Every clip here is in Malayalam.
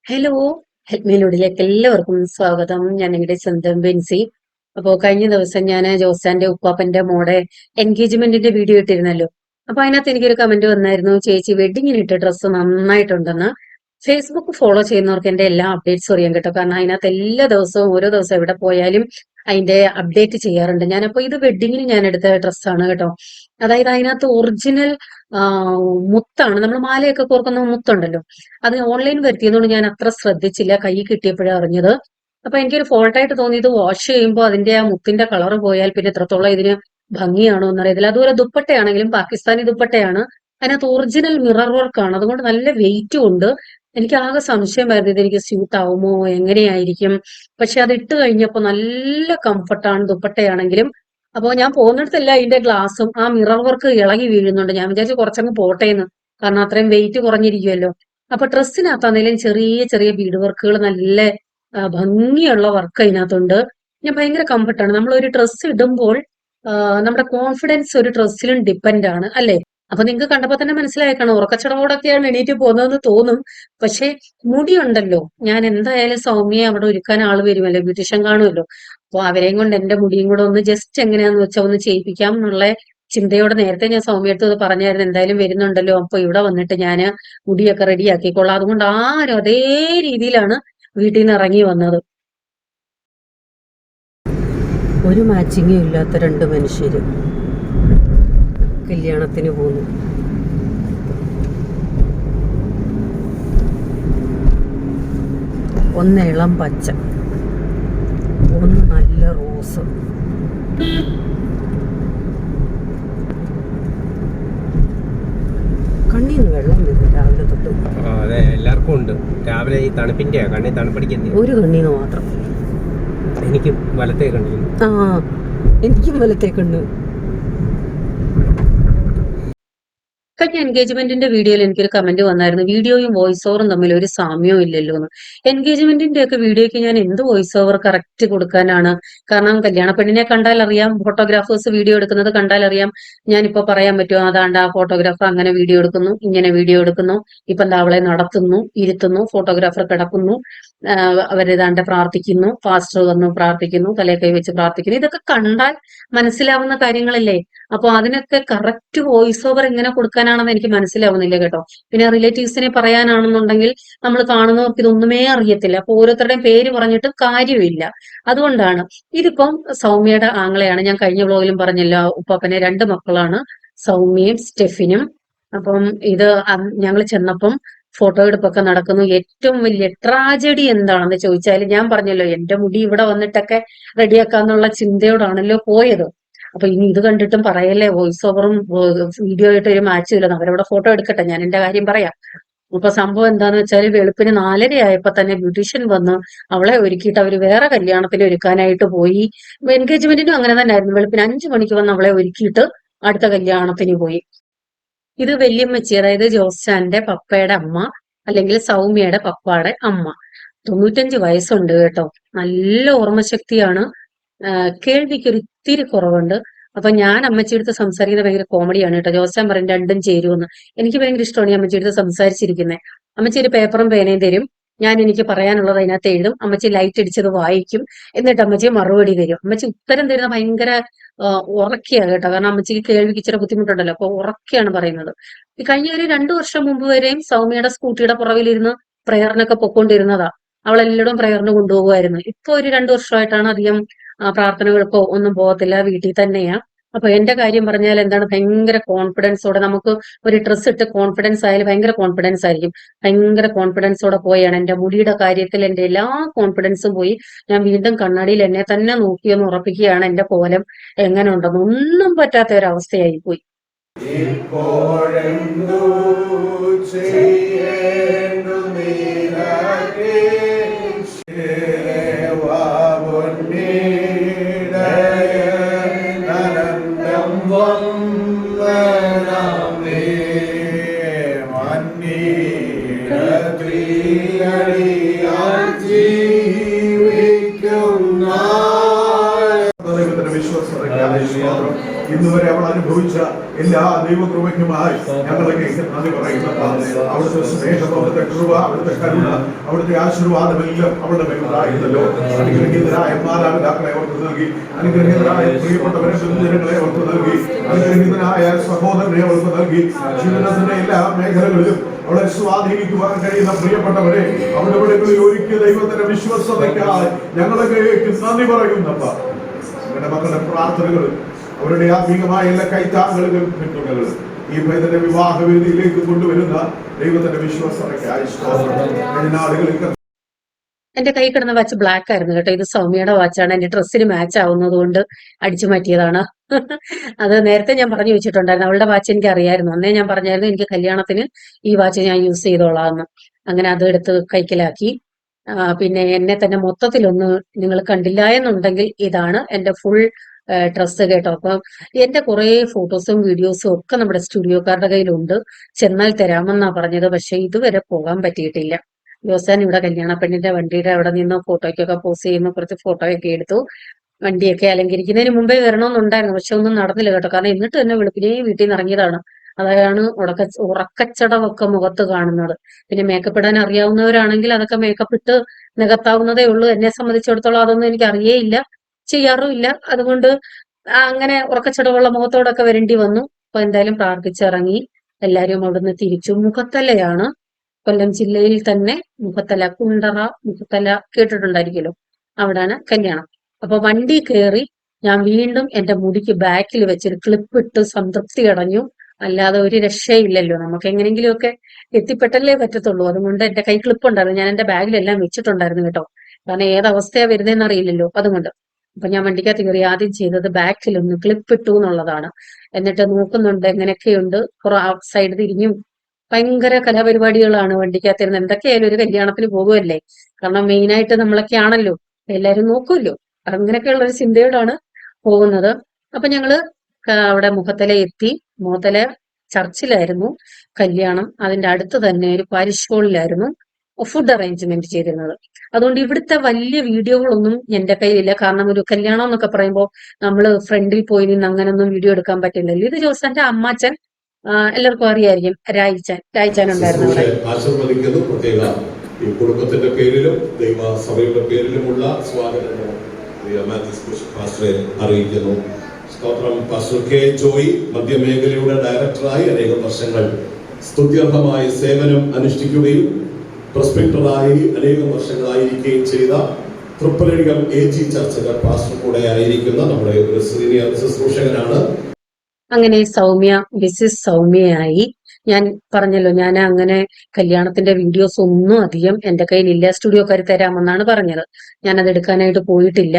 ഹലോ, ഹെൽമീലൂഡിലേക്ക് എല്ലാവർക്കും സ്വാഗതം. ഞാൻ നിങ്ങളുടെ സ്വന്തം ബെൻസി. അപ്പോ കഴിഞ്ഞ ദിവസം ഞാൻ ജോസാന്റെ ഉപ്പാപ്പന്റെ മോടെ എൻഗേജ്മെന്റിന്റെ വീഡിയോ ഇട്ടിരുന്നല്ലോ. അപ്പൊ അതിനകത്ത് എനിക്കൊരു കമന്റ് വന്നായിരുന്നു, ചേച്ചി വെഡിങ്ങിന് ഇട്ട ഡ്രസ്സ് നന്നായിട്ടുണ്ടെന്ന്. ഫേസ്ബുക്ക് ഫോളോ ചെയ്യുന്നവർക്ക് എന്റെ എല്ലാ അപ്ഡേറ്റ്സും അറിയാൻ കേട്ടോ. കാരണം അതിനകത്ത് എല്ലാ ദിവസവും ഓരോ ദിവസം എവിടെ പോയാലും അതിന്റെ അപ്ഡേറ്റ് ചെയ്യാറുണ്ട് ഞാൻ. അപ്പൊ ഇത് വെഡിങ്ങിന് ഞാൻ എടുത്ത ഡ്രസ്സാണ് കേട്ടോ. അതായത് അതിനകത്ത് ഒറിജിനൽ മുത്താണ്, നമ്മൾ മാലയൊക്കെ കോർക്കുന്ന മുത്തുണ്ടല്ലോ, അത് ഓൺലൈൻ വരുത്തിയതുകൊണ്ട് ഞാൻ അത്ര ശ്രദ്ധിച്ചില്ല, കൈ കിട്ടിയപ്പോഴാണ് അറിഞ്ഞത്. അപ്പൊ എനിക്കൊരു ഫോൾട്ടായിട്ട് തോന്നിയത് വാഷ് ചെയ്യുമ്പോൾ അതിന്റെ ആ മുത്തിന്റെ കളർ പോയാൽ പിന്നെ എത്രത്തോളം ഇതിന് ഭംഗിയാണോ എന്നറിയത്തില്ല. അതുപോലെ ദുപ്പട്ടയാണെങ്കിലും പാകിസ്ഥാനി ദുപ്പട്ടയാണ്, അതിനകത്ത് ഒറിജിനൽ മിറർ വർക്ക് ആണ്, അതുകൊണ്ട് നല്ല വെയിറ്റും ഉണ്ട്. എനിക്ക് ആകെ സംശയമായിരുന്നു ഇതെനിക്ക് സ്യൂട്ട് ആവുമോ എങ്ങനെയായിരിക്കും. പക്ഷെ അത് ഇട്ട് കഴിഞ്ഞപ്പോൾ നല്ല കംഫർട്ടാണ് ദുപ്പട്ടയാണെങ്കിലും. അപ്പോൾ ഞാൻ പോകുന്നിടത്തല്ല അതിന്റെ ഗ്ലാസും ആ മിറർ വർക്ക് ഇളകി വീഴുന്നുണ്ട്. ഞാൻ വിചാരിച്ചു കുറച്ചങ്ങ് പോട്ടേന്ന്, കാരണം അത്രയും വെയിറ്റ് കുറഞ്ഞിരിക്കുമല്ലോ. അപ്പൊ ഡ്രസ്സിനകത്താണെങ്കിലും ചെറിയ ചെറിയ ബീഡ് വർക്കുകൾ, നല്ല ഭംഗിയുള്ള വർക്ക് അതിനകത്തുണ്ട്. ഞാൻ ഭയങ്കര കംഫർട്ടാണ്. നമ്മൾ ഒരു ഡ്രസ്സ് ഇടുമ്പോൾ നമ്മുടെ കോൺഫിഡൻസ് ഒരു ഡ്രസ്സിലും ഡിപ്പെൻഡ് ആണ് അല്ലെ. അപ്പൊ നിങ്ങൾക്ക് കണ്ടപ്പോ തന്നെ മനസ്സിലാക്കണം, ഉറക്കച്ചടവോടൊക്കെയാണ് എണീറ്റ് പോകുന്നതെന്ന് തോന്നും. പക്ഷെ മുടിയുണ്ടല്ലോ, ഞാൻ എന്തായാലും സൗമ്യയെ അവിടെ ഒരുക്കാൻ ആള് വരുമല്ലോ, ബ്യൂട്ടീഷ്യൻ കാണുമല്ലോ. അപ്പൊ അവരെയും കൊണ്ട് എന്റെ മുടിയും കൂടെ ഒന്ന് ജസ്റ്റ് എങ്ങനെയാന്ന് വെച്ചാൽ ഒന്ന് ചെയ്യിപ്പിക്കാം എന്നുള്ള ചിന്തയോടെ നേരത്തെ ഞാൻ സൗമ്യടുത്ത് അത് പറഞ്ഞായിരുന്നു, എന്തായാലും വരുന്നുണ്ടല്ലോ അപ്പൊ ഇവിടെ വന്നിട്ട് ഞാൻ മുടിയൊക്കെ റെഡി ആക്കിക്കോളാം. അതുകൊണ്ട് ആരും അതേ രീതിയിലാണ് വീട്ടിൽ നിന്ന് ഇറങ്ങി വന്നത്. ഒരു മാച്ചിങ്ങും ഇല്ലാത്ത രണ്ട് മനുഷ്യര് കല്യാണത്തിന് പോന്നു. ഒന്ന് ഇളം പച്ച, ഒന്ന് നല്ല റോസ്. കണ്ണീന്ന് വെള്ളം വരും രാവിലെ തൊട്ട്. അതെ, എല്ലാവർക്കും ഉണ്ട്. രാവിലെ ഈ തണുപ്പിന്റെ കണ്ണി തണുപ്പടിക്കുന്നത്. ഒരു കണ്ണീന്ന് മാത്രം. എനിക്ക് വലത്തേ കണ്ണിന്. എനിക്കും വലത്തേ കണ്ണ്. കഴിഞ്ഞ എൻഗേജ്മെന്റിന്റെ വീഡിയോയിൽ എനിക്കൊരു കമന്റ് വന്നായിരുന്നു, വീഡിയോയും വോയിസ് ഓവറും തമ്മിൽ ഒരു സാമ്യവും ഇല്ലല്ലോ എന്ന്. എൻഗേജ്മെന്റിന്റെ ഒക്കെ വീഡിയോയ്ക്ക് ഞാൻ എന്ത് വോയിസ് ഓവർ കറക്റ്റ് കൊടുക്കാനാണ്? കാരണം കല്യാണ പെണ്ണിനെ കണ്ടാൽ അറിയാം, ഫോട്ടോഗ്രാഫേഴ്സ് വീഡിയോ എടുക്കുന്നത് കണ്ടാൽ അറിയാം. ഞാനിപ്പോ പറയാൻ പറ്റുമോ, അതാണ്ട് ആ ഫോട്ടോഗ്രാഫർ അങ്ങനെ വീഡിയോ എടുക്കുന്നു, ഇങ്ങനെ വീഡിയോ എടുക്കുന്നു, ഇപ്പൊ എന്താ അവളെ നടത്തുന്നു, ഇരുത്തുന്നു, ഫോട്ടോഗ്രാഫർ കിടക്കുന്നു, അവരേതാണ്ട് പ്രാർത്ഥിക്കുന്നു, പാസ്റ്റർ വന്നു പ്രാർത്ഥിക്കുന്നു, തലേ കൈ വെച്ച് പ്രാർത്ഥിക്കുന്നു, ഇതൊക്കെ കണ്ടാൽ മനസ്സിലാവുന്ന കാര്യങ്ങളല്ലേ. അപ്പൊ അതിനൊക്കെ കറക്റ്റ് വോയിസ് ഓവർ എങ്ങനെ കൊടുക്കാനാണെന്ന് എനിക്ക് മനസ്സിലാവുന്നില്ല കേട്ടോ. പിന്നെ റിലേറ്റീവ്സിനെ പറയാനാണെന്നുണ്ടെങ്കിൽ നമ്മൾ കാണുന്നവർക്ക് ഇതൊന്നുമേ അറിയത്തില്ല. അപ്പൊ ഓരോരുത്തരുടെയും പേര് പറഞ്ഞിട്ട് കാര്യമില്ല. അതുകൊണ്ടാണ്. ഇതിപ്പം സൗമ്യയുടെ ആങ്ങളെയാണ്. ഞാൻ കഴിഞ്ഞ വ്ലോഗിലും പറഞ്ഞല്ലോ, ഉപ്പാപ്പനെ രണ്ട് മക്കളാണ്, സൗമ്യയും സ്റ്റെഫിനും. അപ്പം ഇത് ഞങ്ങൾ ചെന്നപ്പം ഫോട്ടോ എടുപ്പൊക്കെ നടക്കുന്നു. ഏറ്റവും വലിയ ട്രാജഡി എന്താണെന്ന് ചോദിച്ചാൽ, ഞാൻ പറഞ്ഞല്ലോ എന്റെ മുടി ഇവിടെ വന്നിട്ടൊക്കെ റെഡിയാക്കാന്നുള്ള ചിന്തയോടാണല്ലോ പോയത്. അപ്പൊ ഇനി ഇത് കണ്ടിട്ടും പറയല്ലേ വോയിസ് ഓവറും വീഡിയോ ആയിട്ട് ഒരു മാച്ചും ഇല്ലെന്ന്. അവരവിടെ ഫോട്ടോ എടുക്കട്ടെ, ഞാൻ എന്റെ കാര്യം പറയാം. ഇപ്പൊ സംഭവം എന്താന്ന് വെച്ചാൽ, വെളുപ്പിന് 4:30 ആയപ്പോ തന്നെ ബ്യൂട്ടീഷ്യൻ വന്ന് അവളെ ഒരുക്കിയിട്ട് അവര് വേറെ കല്യാണത്തിന് ഒരുക്കാനായിട്ട് പോയി. എൻഗേജ്മെന്റിനും അങ്ങനെ തന്നെ ആയിരുന്നു. വെളുപ്പിന് 5 മണിക്ക് വന്ന് അവളെ ഒരുക്കിയിട്ട് അടുത്ത കല്യാണത്തിന് പോയി. ഇത് വല്യമ്മച്ചി, അതായത് ജോസാന്റെ പപ്പയുടെ അമ്മ, അല്ലെങ്കിൽ സൗമ്യയുടെ പപ്പയുടെ അമ്മ. 95 വയസ്സുണ്ട് കേട്ടോ. നല്ല ഓർമ്മശക്തിയാണ്. കേൾവിക്ക് ഒരു ഇത്തിരി കുറവുണ്ട്. അപ്പൊ ഞാൻ അമ്മച്ചിയെടുത്ത് സംസാരിക്കുന്നത് ഭയങ്കര കോമഡിയാണ് കേട്ടോ. ജോസാൻ പറയും രണ്ടും ചേരുമെന്ന്. എനിക്ക് ഭയങ്കര ഇഷ്ടമാണ് ഈ അമ്മച്ചിയെടുത്ത് സംസാരിച്ചിരിക്കുന്നത്. അമ്മച്ചി ഒരു പേപ്പറും പേനയും തരും, ഞാൻ എനിക്ക് പറയാനുള്ളത് അതിനകത്ത് എഴുതും, അമ്മച്ചി ലൈറ്റ് അടിച്ചത് വായിക്കും, എന്നിട്ട് അമ്മച്ചി മറുപടി തരും. അമ്മച്ചി ഉത്തരം തരുന്ന ഭയങ്കര ഉറക്കിയാണ് കേട്ടോ. കാരണം അമ്മച്ചിക്ക് കേൾവിക്ക് ഇച്ചിരി ബുദ്ധിമുട്ടുണ്ടല്ലോ, അപ്പൊ ഉറക്കിയാണ് പറയുന്നത്. ഈ കഴിഞ്ഞ ഒരു 2 വർഷം മുമ്പ് വരെയും സൗമ്യയുടെ സ്കൂട്ടിയുടെ പുറകിലിരുന്ന് പ്രയറിനൊക്കെ പൊക്കോണ്ടിരുന്നതാ. അവളെല്ലായിടും പ്രയറിന് കൊണ്ടുപോകുമായിരുന്നു. ഇപ്പൊ ഒരു 2 വർഷമായിട്ടാണ് അധികം പ്രാർത്ഥനകൾക്കോ ഒന്നും പോകത്തില്ല, വീട്ടിൽ തന്നെയാ. അപ്പൊ എന്റെ കാര്യം പറഞ്ഞാൽ എന്താണ്, ഭയങ്കര കോൺഫിഡൻസോടെ, നമുക്ക് ഒരു ഡ്രസ്സ് ഇട്ട് കോൺഫിഡൻസ് ആയാലും ഭയങ്കര കോൺഫിഡൻസ് ആയിരിക്കും. ഭയങ്കര കോൺഫിഡൻസോടെ പോയാണ്. എന്റെ മുടിയുടെ കാര്യത്തിൽ എന്റെ എല്ലാ കോൺഫിഡൻസും പോയി. ഞാൻ വീണ്ടും കണ്ണാടിയിൽ എന്നെ തന്നെ നോക്കിയെന്ന് ഉറപ്പിക്കുകയാണ്, എന്റെ കോലം എങ്ങനെ ഉണ്ടെന്ന്. ഒന്നും പറ്റാത്ത ഒരവസ്ഥയായി പോയി. ഇന്നുവരെ അവൾ അനുഭവിച്ച എല്ലാ ദൈവകൃപയ്ക്കുമായി ഞങ്ങളൊക്കെ നന്ദി പറയുന്നപ്പ. അവിടുത്തെ സ്നേഹം, അവിടുത്തെ കൃപ, അവിടുത്തെ കരുണ, അവിടുത്തെ ആശീർവാദമെല്ലാം അവിടെ ഉണ്ടായിരുന്നല്ലോ. അനുഗ്രഹീതരായ മാതാപിതാക്കളെ അവർക്ക് നൽകി, അനുഗ്രഹീതരായ പ്രിയപ്പെട്ടവരെ ബന്ധുജനങ്ങളെ അവർക്ക് നൽകി, അനുഗ്രഹീതനായ സഹോദരനെ അവർക്ക് നൽകി. ജീവിതത്തിന്റെ എല്ലാ മേഖലകളിലും അവളെ സ്വാധീനിക്കുവാൻ കഴിയുന്ന പ്രിയപ്പെട്ടവരെ അവിടെ ഇവിടങ്ങളിൽ ഒരുക്കിയ ദൈവത്തിന്റെ വിശ്വസ്തതയ്ക്കായി ഞങ്ങളൊക്കെ നന്ദി പറയുന്നപ്പ. ഞങ്ങളുടെ മക്കളുടെ പ്രാർത്ഥനകളും അവരുടെ ആത്മീകമായ എല്ലാ കൈത്താങ്ങലുകളും പിന്തുണകളും ഈ പൈതന്റെ വിവാഹവേദിയിലേക്ക് കൊണ്ടുവരുന്ന ദൈവത്തിന്റെ വിശ്വസ്തതയ്ക്കായി നാളുകളിൽ എന്റെ കൈ കിടന്ന വാച്ച് ബ്ലാക്ക് ആയിരുന്നു കേട്ടോ. ഇത് സൗമ്യയുടെ വാച്ചാണ്. എന്റെ ഡ്രസ്സിന് മാച്ച് ആവുന്നത് കൊണ്ട് അടിച്ചു മാറ്റിയതാണ്. അത് നേരത്തെ ഞാൻ പറഞ്ഞു വെച്ചിട്ടുണ്ടായിരുന്നു. അവളുടെ വാച്ച് എനിക്ക് അറിയായിരുന്നു. അന്നേ ഞാൻ പറഞ്ഞായിരുന്നു എനിക്ക് കല്യാണത്തിന് ഈ വാച്ച് ഞാൻ യൂസ് ചെയ്തോളാന്ന്. അങ്ങനെ അത് എടുത്ത് കൈക്കലാക്കി. പിന്നെ എന്നെ തന്നെ മൊത്തത്തിലൊന്ന് നിങ്ങൾ കണ്ടില്ല എന്നുണ്ടെങ്കിൽ ഇതാണ് എന്റെ ഫുൾ ഡ്രസ്സ് കേട്ടോ. അപ്പം എന്റെ കുറെ ഫോട്ടോസും വീഡിയോസും ഒക്കെ നമ്മുടെ സ്റ്റുഡിയോക്കാരുടെ കയ്യിലുണ്ട്. ചെന്നാൽ തരാമെന്നാ പറഞ്ഞത്. പക്ഷെ ഇതുവരെ പോകാൻ പറ്റിയിട്ടില്ല. ജോസാൻ ഇവിടെ കല്യാണ പെണ്ണിന്റെ വണ്ടിയുടെ അവിടെ നിന്ന് ഫോട്ടോയ്ക്കൊക്കെ പോസ് ചെയ്യുന്ന കുറച്ച് ഫോട്ടോയൊക്കെ എടുത്തു. വണ്ടിയൊക്കെ അലങ്കരിക്കുന്നതിന് മുമ്പേ വരണമെന്നുണ്ടായിരുന്നു. പക്ഷെ ഒന്നും നടന്നില്ല കേട്ടോ. കാരണം എന്നിട്ട് തന്നെ വെളുപ്പിനെ വീട്ടിൽ നിന്ന് ഇറങ്ങിയതാണ്. അതാണ് ഉറക്കച്ചടവൊക്കെ മുഖത്ത് കാണുന്നത്. പിന്നെ മേക്കപ്പ് ഇടാൻ അറിയാവുന്നവരാണെങ്കിൽ അതൊക്കെ മേക്കപ്പ് ഇട്ട് നികത്താവുന്നതേ ഉള്ളൂ. എന്നെ സംബന്ധിച്ചിടത്തോളം അതൊന്നും എനിക്ക് അറിയേയില്ല, ചെയ്യാറുമില്ല. അതുകൊണ്ട് അങ്ങനെ ഉറക്കച്ചടവുള്ള മുഖത്തോടൊക്കെ വരേണ്ടി വന്നു. അപ്പൊ എന്തായാലും പ്രാർത്ഥിച്ചിറങ്ങി. എല്ലാരും അവിടുന്ന് തിരിച്ചു. മുഖത്തലയാണ്, കൊല്ലം ജില്ലയിൽ തന്നെ മുഖത്തല, കുണ്ടറ മുഖത്തല കേട്ടിട്ടുണ്ടായിരിക്കുമല്ലോ, അവിടാണ് കല്യാണം. അപ്പൊ വണ്ടി കയറി ഞാൻ വീണ്ടും എന്റെ മുടിക്ക് ബാക്കിൽ വെച്ചൊരു ക്ലിപ്പ് ഇട്ട് സംതൃപ്തി അടഞ്ഞു. അല്ലാതെ ഒരു രക്ഷയില്ലല്ലോ, നമുക്ക് എങ്ങനെയെങ്കിലുമൊക്കെ എത്തിപ്പെട്ടല്ലേ പറ്റത്തുള്ളൂ. അതുകൊണ്ട് എന്റെ കൈ ക്ലിപ്പ് ഉണ്ടായിരുന്നു, ഞാൻ എന്റെ ബാഗിലെല്ലാം വെച്ചിട്ടുണ്ടായിരുന്നു കേട്ടോ. കാരണം ഏതവസ്ഥയാ വരുന്നതെന്ന് അറിയില്ലല്ലോ, അതുകൊണ്ട്. അപ്പൊ ഞാൻ വണ്ടിക്കകത്ത് കയറി ആദ്യം ചെയ്തത് ബാക്കിലൊന്ന് ക്ലിപ്പ് ഇട്ടു എന്നുള്ളതാണ്. എന്നിട്ട് നോക്കുന്നുണ്ട് എങ്ങനെയൊക്കെയുണ്ട്. സൈഡ് തിരിഞ്ഞും ഭയങ്കര കലാപരിപാടികളാണ് വണ്ടിക്കകത്തിരുന്ന്. എന്തൊക്കെയായാലും ഒരു കല്യാണത്തിന് പോകുമല്ലേ, കാരണം മെയിനായിട്ട് നമ്മളൊക്കെ ആണല്ലോ, എല്ലാരും നോക്കുമല്ലോ. അങ്ങനെയൊക്കെയുള്ള ഒരു ചിന്തയോടാണ് പോകുന്നത്. അപ്പൊ ഞങ്ങള് അവിടെ മുഖത്തല എത്തി. മുഖത്തല ചർച്ചിലായിരുന്നു കല്യാണം. അതിന്റെ അടുത്ത് തന്നെ ഒരു പാരിഷ് ഹാളിലായിരുന്നു ഫുഡ് അറേഞ്ച്മെന്റ് ചെയ്തിരുന്നത്. അതുകൊണ്ട് ഇവിടുത്തെ വലിയ വീഡിയോകളൊന്നും എന്റെ കയ്യിലില്ല. കാരണം ഒരു കല്യാണം എന്നൊക്കെ പറയുമ്പോൾ നമ്മള് ഫ്രണ്ടിൽ പോയി നിന്ന് അങ്ങനൊന്നും വീഡിയോ എടുക്കാൻ പറ്റില്ലല്ലോ. ഇത് ജോസന്റെ അമ്മാച്ചൻ, എല്ലാവർക്കും അറിയായിരിക്കും, രായിച്ചാൻ ഉണ്ടായിരുന്നു അവിടെ. ആശീർവദിക്കുന്നു. പ്രത്യേക ഈ കുടുംബത്തിന്റെ പേരിലും ദൈവസഭയുടെ പേരിലുമുള്ള സ്വാഗതം പാസ്റ്ററെ അറിയിക്കുന്നു. സ്തോത്രം. പാസ്റ്റർ കെ ജോയി മധ്യമേഖലയുടെ ഡയറക്ടറായി അനേകം വർഷങ്ങൾ സ്തുത്യർഹമായ സേവനം അനുഷ്ഠിക്കുകയും പ്രസ്പെക്ടറായി അനേകം വർഷങ്ങളായിരിക്കുകയും ചെയ്ത തൃപ്പലടികം AG ചർച്ചകൾ പാസ്റ്റർ കൂടെ ആയിരിക്കുന്ന നമ്മുടെ ഒരു സീനിയർ ശുശ്രൂഷകനാണ്. അങ്ങനെ മിസ്സിസ് സൗമ്യയായി. ഞാൻ പറഞ്ഞല്ലോ, ഞാൻ അങ്ങനെ കല്യാണത്തിന്റെ വീഡിയോസ് ഒന്നും അധികം എന്റെ കയ്യിലില്ല. സ്റ്റുഡിയോക്കാർ തരാമെന്നാണ് പറഞ്ഞത്. ഞാൻ അത് എടുക്കാനായിട്ട് പോയിട്ടില്ല.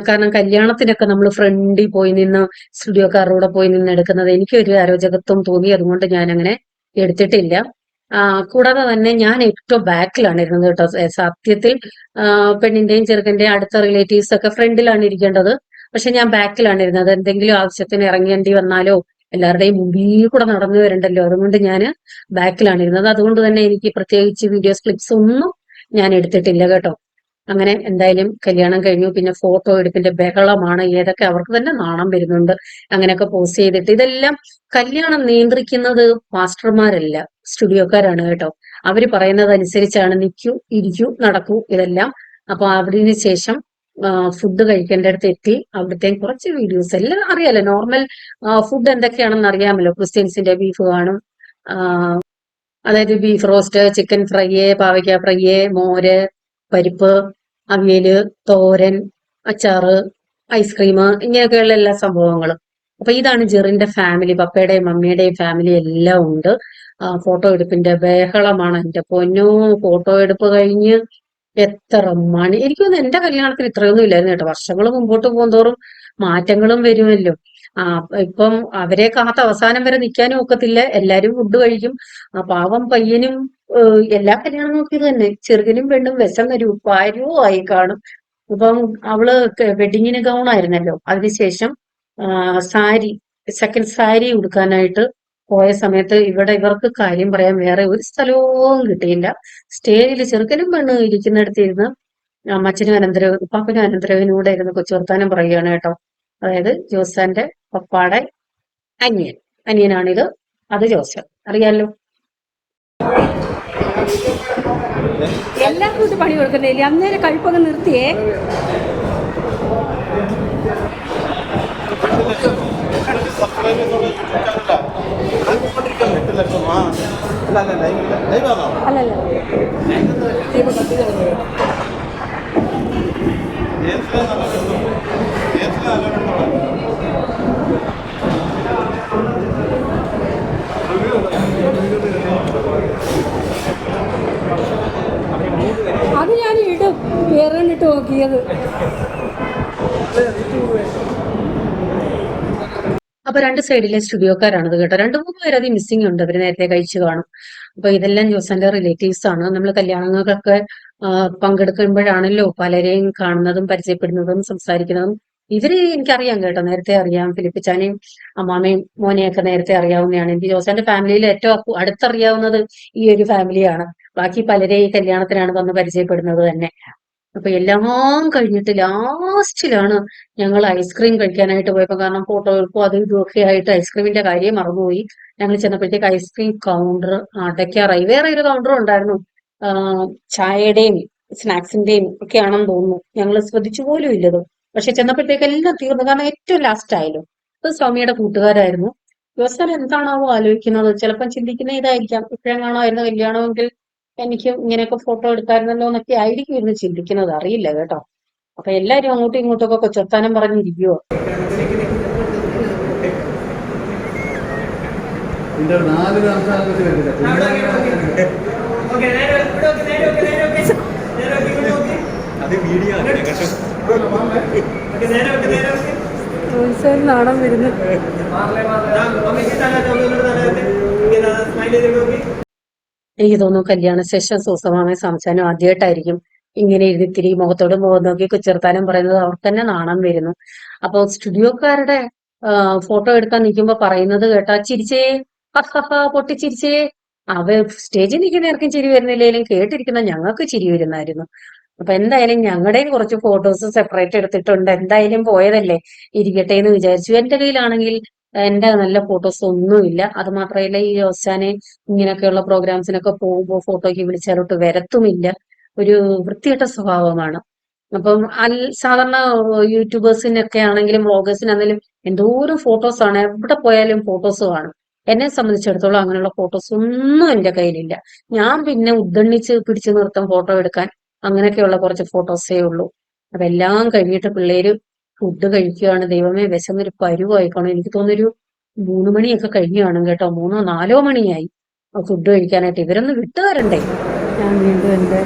കാരണം കല്യാണത്തിനൊക്കെ നമ്മൾ ഫ്രണ്ടിൽ പോയി നിന്ന് സ്റ്റുഡിയോക്കാരുടെ പോയി നിന്ന് എടുക്കുന്നത് എനിക്കൊരു അരോചകത്വം തോന്നി. അതുകൊണ്ട് ഞാൻ അങ്ങനെ എടുത്തിട്ടില്ല. കൂടാതെ തന്നെ ഞാൻ ഏറ്റവും ബാക്കിലാണ് ഇരുന്നത് കേട്ടോ. സത്യത്തിൽ പെണ്ണിന്റെയും ചെറുക്കന്റെയും അടുത്ത റിലേറ്റീവ്സ് ഒക്കെ ഫ്രണ്ടിലാണ് ഇരിക്കേണ്ടത്. പക്ഷെ ഞാൻ ബാക്കിലാണ് ഇരുന്നത്. എന്തെങ്കിലും ആവശ്യത്തിന് ഇറങ്ങേണ്ടി വന്നാലോ എല്ലാവരുടെയും മുമ്പിൽ കൂടെ നടന്നു വരണ്ടല്ലോ, അതുകൊണ്ട് ഞാൻ ബാക്കിലാണ് ഇരുന്നത്. അതുകൊണ്ട് തന്നെ എനിക്ക് പ്രത്യേകിച്ച് വീഡിയോസ് ക്ലിപ്സ് ഒന്നും ഞാൻ എടുത്തിട്ടില്ല കേട്ടോ. അങ്ങനെ എന്തായാലും കല്യാണം കഴിഞ്ഞു. പിന്നെ ഫോട്ടോ എടുപ്പിന്റെ ബഹളമാണ്. ഏതൊക്കെ അവർക്ക് തന്നെ നാണം വരുന്നുണ്ട് അങ്ങനെയൊക്കെ പോസ്റ്റ് ചെയ്തിട്ട്. ഇതെല്ലാം കല്യാണം നിയന്ത്രിക്കുന്നത് പാസ്റ്റർമാരല്ല, സ്റ്റുഡിയോക്കാരാണ് കേട്ടോ. അവര് പറയുന്നത് അനുസരിച്ചാണ് നിൽക്കൂ, ഇരിക്കൂ, നടക്കൂ ഇതെല്ലാം. അപ്പൊ അതിന് ശേഷം ഫുഡ് കഴിക്കേണ്ടടുത്ത് എത്തി. അവിടുത്തെ കുറച്ച് വീഡിയോസ് എല്ലാം അറിയാലോ, നോർമൽ ഫുഡ് എന്തൊക്കെയാണെന്ന് അറിയാമല്ലോ. ക്രിസ്ത്യൻസിന്റെ ബീഫ് കാണും, അതായത് ബീഫ് റോസ്റ്റ്, ചിക്കൻ ഫ്രൈ, പാവയ്ക്ക ഫ്രൈ, മോര്, പരിപ്പ്, അവിയല്, തോരൻ, അച്ചാറ്, ഐസ്ക്രീം, ഇങ്ങനെയൊക്കെയുള്ള എല്ലാ സംഭവങ്ങളും. അപ്പൊ ഇതാണ് ജെറിന്റെ ഫാമിലി, പപ്പയുടെയും മമ്മിയുടെയും ഫാമിലി എല്ലാം ഉണ്ട്. ഫോട്ടോ എടുപ്പിന്റെ ബഹളമാണ്. എന്റെ പൊന്നോ, ഫോട്ടോ എടുപ്പ് കഴിഞ്ഞ് എത്ര മണി. എനിക്കൊന്നും എന്റെ കല്യാണത്തിന് ഇത്രയൊന്നും ഇല്ലായിരുന്നു കേട്ടോ. വർഷങ്ങൾ മുമ്പോട്ട് പോകുന്തോറും മാറ്റങ്ങളും വരുമല്ലോ. ഇപ്പം അവരെ കാത്ത് അവസാനം വരെ നിൽക്കാനും ഒക്കത്തില്ല. എല്ലാരും ഫുഡ് കഴിക്കും. പാവം പയ്യനും എല്ലാ കല്യാണം നോക്കിയത് തന്നെ, ചെറുക്കനും പെണ്ണും വിഷം വരും പാരവും ആയി കാണും. ഇപ്പം അവള് വെഡിങ്ങിന് ഗൗൺ ആയിരുന്നല്ലോ, അതിനുശേഷം സാരി, സെക്കൻഡ് സാരി ഉടുക്കാനായിട്ട് പോയ സമയത്ത് ഇവർക്ക് കാര്യം പറയാൻ വേറെ ഒരു സ്ഥലവും കിട്ടിയില്ല. സ്റ്റേജിൽ ചെറുക്കനും പെണ്ണ് ഇരിക്കുന്നിടത്ത് ഇരുന്ന് അമ്മച്ചനും അനന്തരവും ഉപ്പാപ്പനും അനന്തരവനും കൂടെ ഇരുന്ന് കൊച്ചു വർത്താനം പറയുകയാണ് കേട്ടോ. അതായത് ജോസാന്റെ പപ്പാടെ അനിയൻ. അനിയനാണിത്, അത് ജോസഫ്. അറിയാലോ. എല്ലാവർക്കും ഇത് പണി കൊടുക്കുന്നില്ലേ, അന്നേരം കഴിപ്പൊക്കെ നിർത്തിയേ. അല്ലല്ല അത് ഞാൻ ഇടും, വേറെണ്ണിട്ട് നോക്കിയത്. അപ്പൊ രണ്ട് സൈഡിലെ സ്റ്റുഡിയോക്കാരാണത് കേട്ടോ. 2-3 പേര് അത് മിസ്സിംഗ് ഉണ്ട്, അവര് നേരത്തെ കഴിച്ചു കാണും. അപ്പൊ ഇതെല്ലാം ജോസന്റെ റിലേറ്റീവ്സ് ആണ്. നമ്മൾ കല്യാണങ്ങൾക്കൊക്കെ പങ്കെടുക്കുമ്പോഴാണല്ലോ പലരെയും കാണുന്നതും പരിചയപ്പെടുന്നതും സംസാരിക്കുന്നതും. ഇവര് എനിക്കറിയാം കേട്ടോ, നേരത്തെ അറിയാം. ഫിലിപ്പിച്ചാനെയും അമ്മാമയും മോനെയൊക്കെ നേരത്തെ അറിയാവുന്നതാണ്. എനിക്ക് ജോസന്റെ ഫാമിലിയിൽ ഏറ്റവും അടുത്തറിയാവുന്നത് ഈ ഒരു ഫാമിലിയാണ്. ബാക്കി പലരെയും ഈ കല്യാണത്തിനാണ് വന്ന് പരിചയപ്പെടുന്നത് തന്നെ. അപ്പൊ എല്ലാം കഴിഞ്ഞിട്ട് ലാസ്റ്റിലാണ് ഞങ്ങൾ ഐസ്ക്രീം കഴിക്കാനായിട്ട് പോയപ്പോ, കാരണം ഫോട്ടോ എടുക്കും അതും ഇതും ഒക്കെ ആയിട്ട് ഐസ്ക്രീമിന്റെ കാര്യം മറന്നുപോയി. ഞങ്ങൾ ചെന്നപ്പോഴത്തേക്ക് ഐസ്ക്രീം കൗണ്ടർ അടയ്ക്കാറായി. വേറെ ഒരു കൗണ്ടറും ഉണ്ടായിരുന്നു, ചായയുടെയും സ്നാക്സിന്റെയും ഒക്കെ ആണെന്ന് തോന്നുന്നു. ഞങ്ങൾ ശ്രദ്ധിച്ചു പോലും ഇല്ലത്. പക്ഷെ ചെന്നപ്പോഴത്തേക്ക് എല്ലാം തീർന്നു, കാരണം ഏറ്റവും ലാസ്റ്റ് ആയാലും അത് സ്വാമിയുടെ കൂട്ടുകാരായിരുന്നു. ജോസഫ് എന്താണാവോ ആലോചിക്കുന്നത്, ചിലപ്പം ചിന്തിക്കുന്ന ഇതായിരിക്കാം, ഇപ്പോഴെങ്ങാണോ കല്യാണമെങ്കിൽ എനിക്ക് ഇങ്ങനെയൊക്കെ ഫോട്ടോ എടുക്കായിരുന്നല്ലോ എന്നൊക്കെ ആയിരിക്കും ഇരുന്ന് ചിന്തിക്കുന്നത്, അറിയില്ല കേട്ടോ. അപ്പൊ എല്ലാരും അങ്ങോട്ടും ഇങ്ങോട്ടും ഒക്കെ കൊച്ചൊത്താനം പറഞ്ഞിരിക്കുവോ. നാണം വരുന്നു. എനിക്ക് തോന്നുന്നു കല്യാണ ശേഷം സൂസമാമയും സംസാനും ആദ്യമായിട്ടായിരിക്കും ഇങ്ങനെ ഇരുത്തിരി മുഖത്തോട് മുഖം നോക്കി കൊച്ചിർത്താനം പറയുന്നത്. അവർക്ക് തന്നെ നാണം വരുന്നു. അപ്പൊ സ്റ്റുഡിയോക്കാരുടെ ഫോട്ടോ എടുക്കാൻ നിൽക്കുമ്പോ പറയുന്നത് കേട്ടാ, ചിരിച്ചേ, ഹഹ പൊട്ടിച്ചിരിച്ചേ. അവ സ്റ്റേജിൽ നിൽക്കുന്നവർക്കും ചിരി വരുന്നില്ലെങ്കിലും കേട്ടിരിക്കുന്ന ഞങ്ങൾക്ക് ചിരി വരുന്നായിരുന്നു. അപ്പൊ എന്തായാലും ഞങ്ങളുടെയും കുറച്ച് ഫോട്ടോസ് സെപ്പറേറ്റ് എടുത്തിട്ടുണ്ട്. എന്തായാലും പോയതല്ലേ, ഇരിക്കട്ടെ എന്ന് വിചാരിച്ചു. എന്റെ കയ്യിലാണെങ്കിൽ എന്റെ നല്ല ഫോട്ടോസ് ഒന്നുമില്ല. അത് മാത്രമല്ല, ഈ ജോസാനെ ഇങ്ങനെയൊക്കെയുള്ള പ്രോഗ്രാംസിനൊക്കെ പോകുമ്പോൾ ഫോട്ടോയ്ക്ക് വിളിച്ചാലോട്ട് വരത്തുമില്ല. ഒരു വൃത്തികെട്ട സ്വഭാവമാണ്. അപ്പം സാധാരണ യൂട്യൂബേഴ്സിനൊക്കെ ആണെങ്കിലും വ്ളോഗേഴ്സിനാണെങ്കിലും എന്തോരം ഫോട്ടോസ് ആണ്, എവിടെ പോയാലും ഫോട്ടോസ് കാണും. എന്നെ സംബന്ധിച്ചിടത്തോളം അങ്ങനെയുള്ള ഫോട്ടോസ് ഒന്നും എന്റെ കയ്യിലില്ല. ഞാൻ പിന്നെ ഉദ്ദണ്ണിച്ച് പിടിച്ചു നിർത്തും ഫോട്ടോ എടുക്കാൻ. അങ്ങനെയൊക്കെയുള്ള കുറച്ച് ഫോട്ടോസേ ഉള്ളൂ. അതെല്ലാം കഴിഞ്ഞിട്ട് പിള്ളേര് ഫുഡ് കഴിക്കുകയാണ്. ദൈവമേ, വിശന്നൊരു പരുവായിക്കോണം. എനിക്ക് തോന്നുന്നൊരു 3 മണിയൊക്കെ കഴിഞ്ഞു കാണും കേട്ടോ, 3-4 മണിയായി ഫുഡ് കഴിക്കാനായിട്ട്. ഇവരൊന്ന് വിട്ടുതരണ്ടേ. ഞാൻ വീണ്ടും എൻ്റെ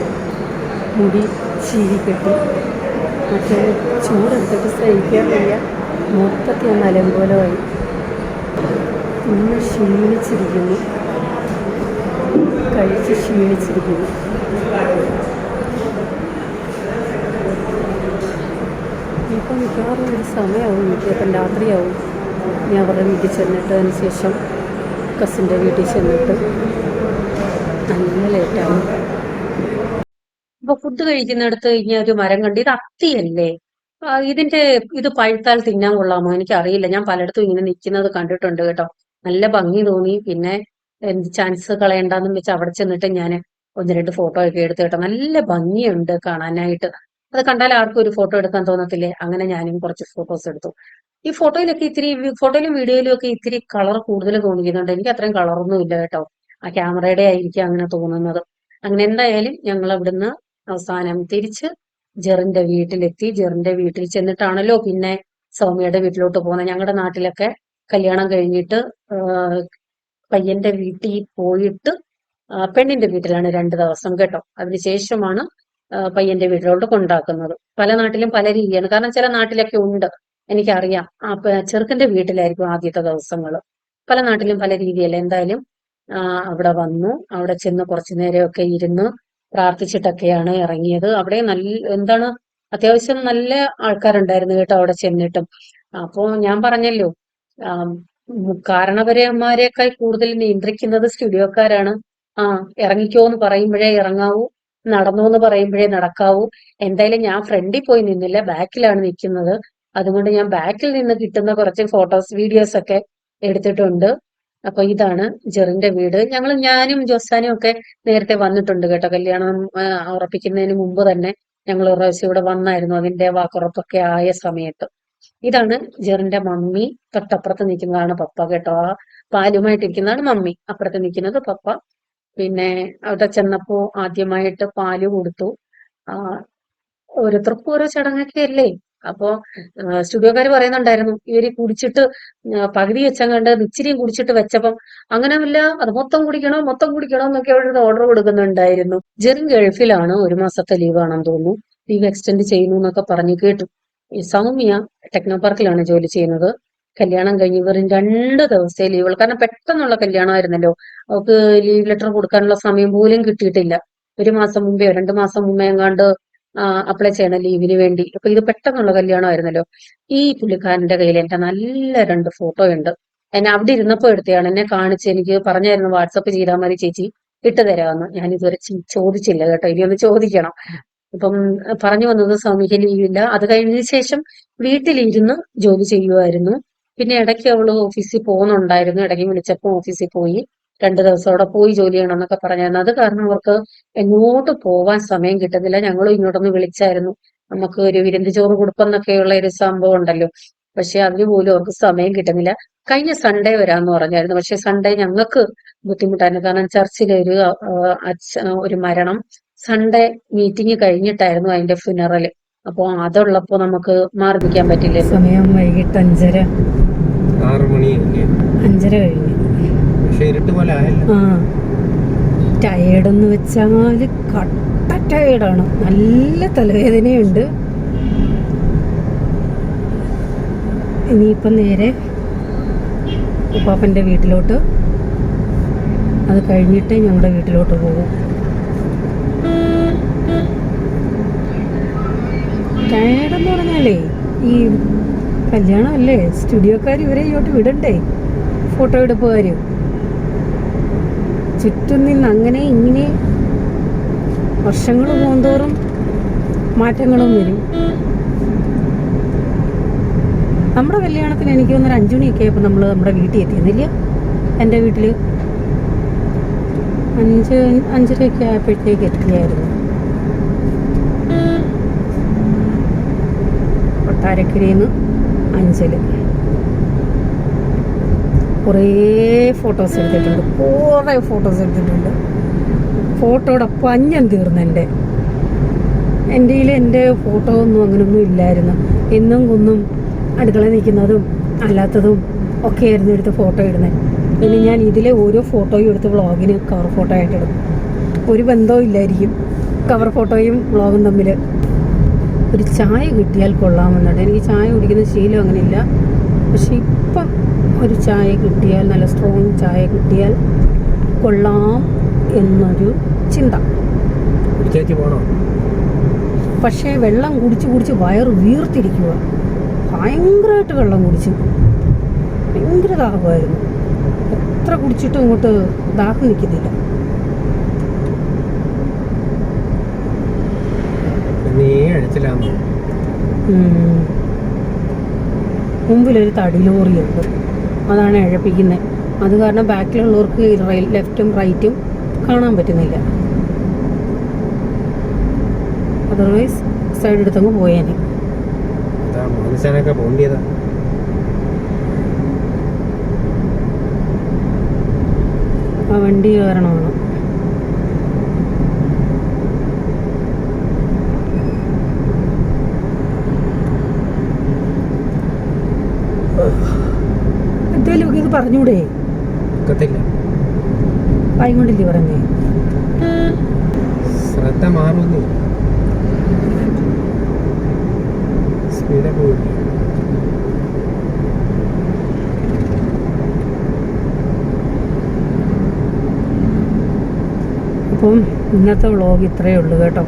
മുടി ചീവി കെട്ടി, മറ്റേ ചൂടെടുത്തിട്ട് സഹിക്കാൻ വയ്യ, മൊത്തത്തിൽ ഞാൻ അലങ്കോലമായി. ഇന്ന് ക്ഷീണിച്ചിരിക്കുന്നു, കഴിച്ച് ക്ഷീണിച്ചിരിക്കുന്നു. ഇപ്പം മിക്കവാറും ഒരു സമയമാവും, ഇപ്പം രാത്രിയാവും. ഞാൻ അവരുടെ വീട്ടിൽ ചെന്നിട്ട് അതിനുശേഷം കസിൻ്റെ വീട്ടിൽ ചെന്നിട്ട് നല്ല ലേറ്റാണ്. അപ്പൊ ഫുഡ് കഴിക്കുന്നിടത്ത് ഇങ്ങനെ ഒരു മരം കണ്ട്, ഇത് അത്തിയല്ലേ? ഇത് പഴുത്താൽ തിന്നാൻ കൊള്ളാമോ? എനിക്കറിയില്ല. ഞാൻ പലയിടത്തും ഇങ്ങനെ നിൽക്കുന്നത് കണ്ടിട്ടുണ്ട് കേട്ടോ. നല്ല ഭംഗി തോന്നി. പിന്നെ എന്ത് ചാൻസ് കളയണ്ടെന്നും വെച്ച് അവിടെ ചെന്നിട്ട് ഞാൻ 1-2 ഫോട്ടോ ഒക്കെ എടുത്തു കേട്ടോ. നല്ല ഭംഗിയുണ്ട് കാണാനായിട്ട്. അത് കണ്ടാൽ ആർക്കും ഒരു ഫോട്ടോ എടുക്കാൻ തോന്നത്തില്ലേ? അങ്ങനെ ഞാനും കുറച്ച് ഫോട്ടോസ് എടുത്തു. ഈ ഫോട്ടോയിലും വീഡിയോയിലും ഒക്കെ ഇത്തിരി കളർ കൂടുതൽ തോന്നിക്കുന്നുണ്ട്. എനിക്ക് അത്രയും കളറൊന്നും ഇല്ല കേട്ടോ. ആ ക്യാമറയുടെ ആയിരിക്കും അങ്ങനെ തോന്നുന്നത്. അങ്ങനെ എന്തായാലും ഞങ്ങൾ അവിടുന്ന് അവസാനം തിരിച്ച് ജെറിന്റെ വീട്ടിലെത്തി. ജെറിന്റെ വീട്ടിൽ ചെന്നിട്ടാണല്ലോ പിന്നെ സൗമ്യയുടെ വീട്ടിലോട്ട് പോകുന്നത്. ഞങ്ങളുടെ നാട്ടിലൊക്കെ കല്യാണം കഴിഞ്ഞിട്ട് പയ്യന്റെ വീട്ടിൽ പോയിട്ട് പെണ്ണിന്റെ വീട്ടിലാണ് 2 ദിവസം കേട്ടോ. അതിനുശേഷമാണ് പയ്യന്റെ വീട്ടിലോട്ട് കൊണ്ടാക്കുന്നത്. പല നാട്ടിലും പല രീതിയാണ്. കാരണം ചില നാട്ടിലൊക്കെ ഉണ്ട്, എനിക്കറിയാം. ചെറുക്കന്റെ വീട്ടിലായിരിക്കും ആദ്യത്തെ ദിവസങ്ങൾ. പല നാട്ടിലും പല രീതിയല്ല. എന്തായാലും അവിടെ വന്നു. അവിടെ ചെന്ന് കുറച്ചു നേരമൊക്കെ ഇരുന്ന് പ്രാർത്ഥിച്ചിട്ടൊക്കെയാണ് ഇറങ്ങിയത്. അവിടെ അത്യാവശ്യം നല്ല ആൾക്കാരുണ്ടായിരുന്നു കേട്ടോ അവിടെ ചെന്നിട്ടും. അപ്പോ ഞാൻ പറഞ്ഞല്ലോ, കാരണവരന്മാരെക്കാൾ കൂടുതൽ നിയന്ത്രിക്കുന്നത് സ്റ്റുഡിയോക്കാരാണ്. ഇറങ്ങിക്കോ എന്ന് പറയുമ്പോഴേ ഇറങ്ങാവൂ, നടന്നു എന്ന് പറയുമ്പോഴേ നടക്കാവൂ. എന്തായാലും ഞാൻ ഫ്രണ്ടിൽ പോയി നിന്നില്ല, ബാക്കിലാണ് നിൽക്കുന്നത്. അതുകൊണ്ട് ഞാൻ ബാക്കിൽ നിന്ന് കിട്ടുന്ന കുറച്ച് ഫോട്ടോസ് വീഡിയോസ് ഒക്കെ എടുത്തിട്ടുണ്ട്. അപ്പൊ ഇതാണ് ജെറിന്റെ വീട്. ഞാനും ജോസാനും ഒക്കെ നേരത്തെ വന്നിട്ടുണ്ട് കേട്ടോ. കല്യാണം ഉറപ്പിക്കുന്നതിന് മുമ്പ് തന്നെ ഞങ്ങൾ ഒരു പ്രാവശ്യം ഇവിടെ വന്നായിരുന്നു, അതിന്റെ വാക്കുറപ്പൊക്കെ ആയ സമയത്ത്. ഇതാണ് ജെറിന്റെ മമ്മി. തൊട്ടപ്പുറത്ത് നിൽക്കുന്നതാണ് പപ്പ കേട്ടോ. ആ പാലുമായിട്ടിരിക്കുന്നതാണ് മമ്മി, അപ്പുറത്ത് നിൽക്കുന്നത് പപ്പ. പിന്നെ അവിടെ ചെന്നപ്പോ ആദ്യമായിട്ട് പാല് കൊടുത്തു. ആ, ഓരോരുത്തർക്കും ഓരോ ചടങ്ങൊക്കെ അല്ലേ. അപ്പോ സ്റ്റുഡിയോക്കാര് പറയുന്നുണ്ടായിരുന്നു, ഇവര് കുടിച്ചിട്ട് പകുതി വെച്ചങ്ങാണ്ട് ഇച്ചിരിയും കുടിച്ചിട്ട് വെച്ചപ്പം അങ്ങനെയല്ല, അത് മൊത്തം കുടിക്കണോ എന്നൊക്കെ അവിടെ ഓർഡർ കൊടുക്കുന്നുണ്ടായിരുന്നു. ജെറിൻ ഗൾഫിലാണ്, 1 മാസത്തെ ലീവാണെന്ന് തോന്നുന്നു. ലീവ് എക്സ്റ്റെൻഡ് ചെയ്യുന്നു എന്നൊക്കെ പറഞ്ഞു കേട്ടു. ഈ സൗമ്യ ടെക്നോ പാർക്കിലാണ് ജോലി ചെയ്യുന്നത്. കല്യാണം കഴിഞ്ഞ് വെറും 2 ദിവസത്തെ ലീവുകൾ. കാരണം പെട്ടെന്നുള്ള കല്യാണമായിരുന്നല്ലോ. അവർക്ക് ലീവ് ലെറ്റർ കൊടുക്കാനുള്ള സമയം പോലും കിട്ടിയിട്ടില്ല. 1 മാസം മുമ്പെയോ 2 മാസം മുമ്പേ എങ്ങാണ്ട് അപ്ലൈ ചെയ്യണം ലീവിന് വേണ്ടി. അപ്പൊ ഇത് പെട്ടെന്നുള്ള കല്യാണമായിരുന്നല്ലോ. ഈ പുള്ളിക്കാരന്റെ കയ്യിൽ എന്റെ നല്ല 2 ഫോട്ടോ ഉണ്ട്. എന്നെ അവിടെ ഇരുന്നപ്പോ എടുത്തതാണ്. എന്നെ കാണിച്ച് എനിക്ക് പറഞ്ഞായിരുന്നു, വാട്സപ്പ് ചെയ്താൽ മതി ചേച്ചി ഇട്ട് തരാമെന്ന്. ഞാൻ ഇതുവരെ ചോദിച്ചില്ല കേട്ടോ, ഇനി ഒന്ന് ചോദിക്കണം. ഇപ്പം പറഞ്ഞു വന്നത് സൗമ്യക്ക് ലീവില്ല. അത് കഴിഞ്ഞതിന് ശേഷം വീട്ടിലിരുന്ന് ജോലി ചെയ്യുമായിരുന്നു. പിന്നെ ഇടയ്ക്ക് അവള് ഓഫീസിൽ പോകുന്നുണ്ടായിരുന്നു. ഇടയ്ക്ക് വിളിച്ചപ്പോൾ ഓഫീസിൽ പോയി 2 ദിവസം അവിടെ പോയി ജോലി ചെയ്യണം എന്നൊക്കെ പറഞ്ഞായിരുന്നു. അത് കാരണം അവർക്ക് എങ്ങോട്ട് പോവാൻ സമയം കിട്ടുന്നില്ല. ഞങ്ങളും ഇങ്ങോട്ടൊന്ന് വിളിച്ചായിരുന്നു, നമുക്ക് ഒരു വിരുന്ന് ചോറ് കൊടുപ്പെന്നൊക്കെയുള്ള ഒരു സംഭവം ഉണ്ടല്ലോ. പക്ഷെ അതിന് പോലും അവർക്ക് സമയം കിട്ടുന്നില്ല. കഴിഞ്ഞ സൺഡേ വരാമെന്ന് പറഞ്ഞായിരുന്നു. പക്ഷെ സൺഡേ ഞങ്ങൾക്ക് ബുദ്ധിമുട്ടായിരുന്നു. കാരണം ചർച്ചിലൊരു ഒരു മരണം. സൺഡേ മീറ്റിംഗ് കഴിഞ്ഞിട്ടായിരുന്നു അതിന്റെ ഫിനറൽ. അപ്പൊ അതുള്ളപ്പോ നമുക്ക് മാറി നിൽക്കാൻ പറ്റില്ല. സമയം വൈകിട്ട് 5:30 6 മണിയല്ലേ? 5:30 കഴിഞ്ഞു. പക്ഷെ ഇരുട്ട് പോലെ ആയല്ലോ. ടയേർഡെന്ന് വെച്ചാൽ കട്ട ടയേർഡാണ്. നല്ല തലവേദനയുണ്ട്. ഇനിയിപ്പം നേരെ ഉപ്പാപ്പൻ്റെ വീട്ടിലോട്ട്, അത് കഴിഞ്ഞിട്ട് ഞങ്ങളുടെ വീട്ടിലോട്ട് പോകും. ടയേർഡെന്ന് പറഞ്ഞാലേ ഈ കല്യാണമല്ലേ, സ്റ്റുഡിയോക്കാർ ഇവരെ ഇങ്ങോട്ട് വിടണ്ടേ, ഫോട്ടോ എടുപ്പുകാർ. ചുറ്റും നിന്ന് അങ്ങനെ ഇങ്ങനെ വർഷങ്ങൾ പോകുന്തോറും മാറ്റങ്ങളും വരും. നമ്മുടെ കല്യാണത്തിന് എനിക്ക് തോന്നുന്നൊരു 5 മണിയൊക്കെ ആയപ്പോൾ നമ്മൾ നമ്മുടെ വീട്ടിൽ എത്തിയിരുന്നില്ല. എൻ്റെ വീട്ടിൽ 5:30 ആയപ്പോഴത്തേക്ക് എത്തിയായിരുന്നു. കൊട്ടാരക്കരയിൽ നിന്ന് അഞ്ചൽ കുറേ ഫോട്ടോസ് എടുത്തിട്ടുണ്ട്. ഫോട്ടോയുടെ പഞ്ഞം തീർന്നു. എൻ്റെ ഫോട്ടോ ഒന്നും അങ്ങനെയൊന്നും ഇല്ലായിരുന്നു. എന്നും കുന്നും അടുക്കള നിൽക്കുന്നതും അല്ലാത്തതും ഒക്കെ ആയിരുന്നു എടുത്ത് ഫോട്ടോ ഇടുന്നത്. പിന്നെ ഞാൻ ഇതിലെ ഓരോ ഫോട്ടോയും എടുത്ത് വ്ളോഗിന് കവർ ഫോട്ടോ ആയിട്ട് എടുക്കും. ഒരു ബന്ധവും ഇല്ലായിരിക്കും കവർ ഫോട്ടോയും വ്ളോഗും തമ്മിൽ. ഒരു ചായ കിട്ടിയാൽ കൊള്ളാമെന്നുണ്ട്. എനിക്ക് ചായ കുടിക്കുന്ന ശീലം അങ്ങനെയില്ല. പക്ഷെ ഇപ്പം ഒരു ചായ കിട്ടിയാൽ, നല്ല സ്ട്രോങ് ചായ കിട്ടിയാൽ കൊള്ളാം എന്നൊരു ചിന്ത. പക്ഷേ വെള്ളം കുടിച്ച് വയറ് വീർത്തിരിക്കുക. ഭയങ്കരമായിട്ട് വെള്ളം കുടിച്ചു, ഭയങ്കര ദാഹമായിരുന്നു. എത്ര കുടിച്ചിട്ടും ഇങ്ങോട്ട് ദാഹം നിൽക്കുന്നില്ല. മുമ്പിലൊരു തടി ലോറിയുണ്ട്, അതാണ് ഇഴപ്പിക്കുന്നത്. അത് കാരണം ബാക്കിലുള്ളവർക്ക് ലെഫ്റ്റും റൈറ്റും കാണാൻ പറ്റുന്നില്ല. അതർവൈസ് സൈഡ് എടുത്തങ്ങ് പോയേനെ. ആ വണ്ടി കാരണമാണ്. എന്തേലും ഇത് പറഞ്ഞൂടെ? വായും കൊണ്ടില്ലേ പറഞ്ഞേ? ശ്രദ്ധ മാറുന്നു. അപ്പം ഇന്നത്തെ വ്ളോഗ് ഇത്രയേ ഉള്ളൂ കേട്ടോ.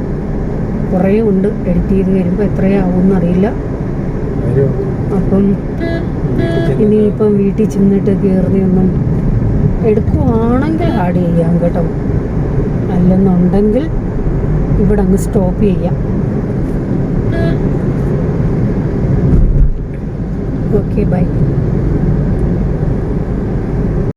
കുറേ ഉണ്ട്, എഡിറ്റ് ചെയ്ത് വരുമ്പോൾ എത്രയാവും അറിയില്ല. അപ്പം ഇനിയിപ്പം വീട്ടിൽ ചെന്നിട്ട് കയറുന്നൊന്നും എടുക്കുവാണെങ്കിൽ ആഡ് ചെയ്യാം കേട്ടോ. അല്ലെന്നുണ്ടെങ്കിൽ ഇവിടെ അങ്ങ് സ്റ്റോപ്പ് ചെയ്യാം. Okay, by.